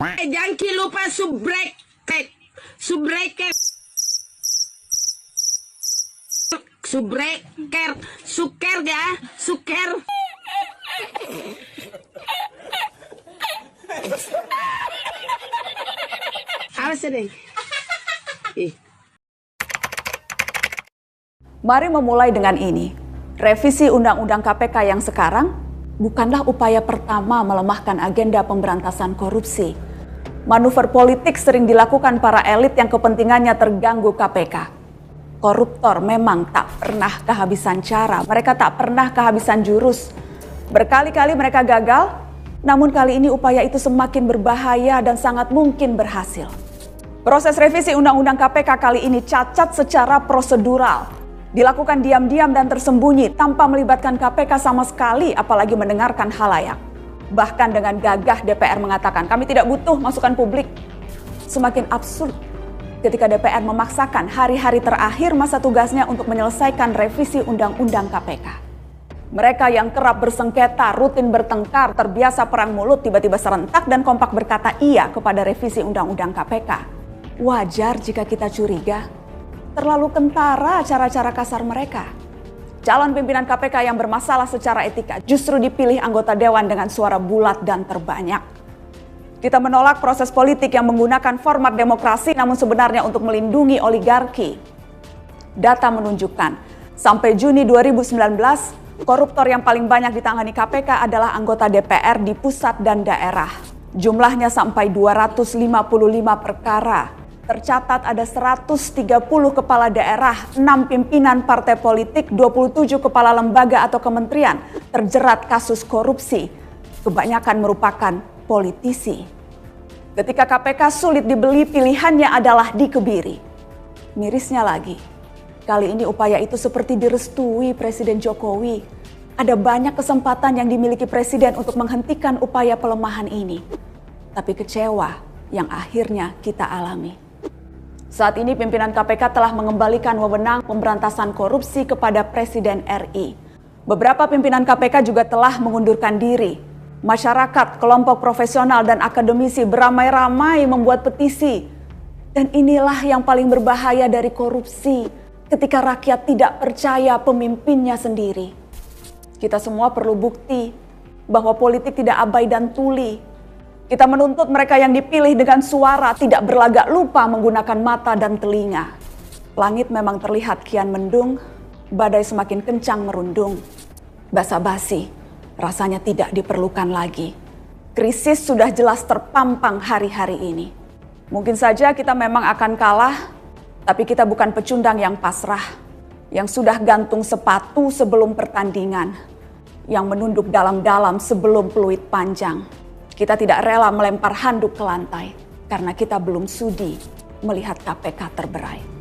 Jangan lupa subrek, subreker, suker ya, suker. Awas deh. Mari memulai dengan ini. Revisi Undang-Undang KPK yang sekarang bukanlah upaya pertama melemahkan agenda pemberantasan korupsi. Manuver politik sering dilakukan para elit yang kepentingannya terganggu KPK. Koruptor memang tak pernah kehabisan cara, mereka tak pernah kehabisan jurus. Berkali-kali mereka gagal, namun kali ini upaya itu semakin berbahaya dan sangat mungkin berhasil. Proses revisi Undang-Undang KPK kali ini cacat secara prosedural. Dilakukan diam-diam dan tersembunyi tanpa melibatkan KPK sama sekali, apalagi mendengarkan khalayak. Bahkan dengan gagah DPR mengatakan kami tidak butuh masukan publik. Semakin absurd ketika DPR memaksakan hari-hari terakhir masa tugasnya untuk menyelesaikan revisi Undang-Undang KPK. Mereka yang kerap bersengketa, rutin bertengkar, terbiasa perang mulut, tiba-tiba serentak dan kompak berkata iya kepada revisi Undang-Undang KPK. Wajar jika kita curiga. Terlalu kentara cara-cara kasar mereka. Calon pimpinan KPK yang bermasalah secara etika justru dipilih anggota dewan dengan suara bulat dan terbanyak. Kita menolak proses politik yang menggunakan format demokrasi namun sebenarnya untuk melindungi oligarki. Data menunjukkan, sampai Juni 2019, koruptor yang paling banyak ditangani KPK adalah anggota DPR di pusat dan daerah. Jumlahnya sampai 255 perkara. Tercatat ada 130 kepala daerah, 6 pimpinan partai politik, 27 kepala lembaga atau kementerian terjerat kasus korupsi. Kebanyakan merupakan politisi. Ketika KPK sulit dibeli, pilihannya adalah dikebiri. Mirisnya lagi, kali ini upaya itu seperti direstui Presiden Jokowi. Ada banyak kesempatan yang dimiliki Presiden untuk menghentikan upaya pelemahan ini. Tapi kecewa yang akhirnya kita alami. Saat ini pimpinan KPK telah mengembalikan wewenang pemberantasan korupsi kepada Presiden RI. Beberapa pimpinan KPK juga telah mengundurkan diri. Masyarakat, kelompok profesional dan akademisi beramai-ramai membuat petisi. Dan inilah yang paling berbahaya dari korupsi, ketika rakyat tidak percaya pemimpinnya sendiri. Kita semua perlu bukti bahwa politik tidak abai dan tuli. Kita menuntut mereka yang dipilih dengan suara tidak berlagak lupa menggunakan mata dan telinga. Langit memang terlihat kian mendung, badai semakin kencang merundung. Basa-basi rasanya tidak diperlukan lagi. Krisis sudah jelas terpampang hari-hari ini. Mungkin saja kita memang akan kalah, tapi kita bukan pecundang yang pasrah, yang sudah gantung sepatu sebelum pertandingan, yang menunduk dalam-dalam sebelum peluit panjang. Kita tidak rela melempar handuk ke lantai karena kita belum sudi melihat KPK terberai.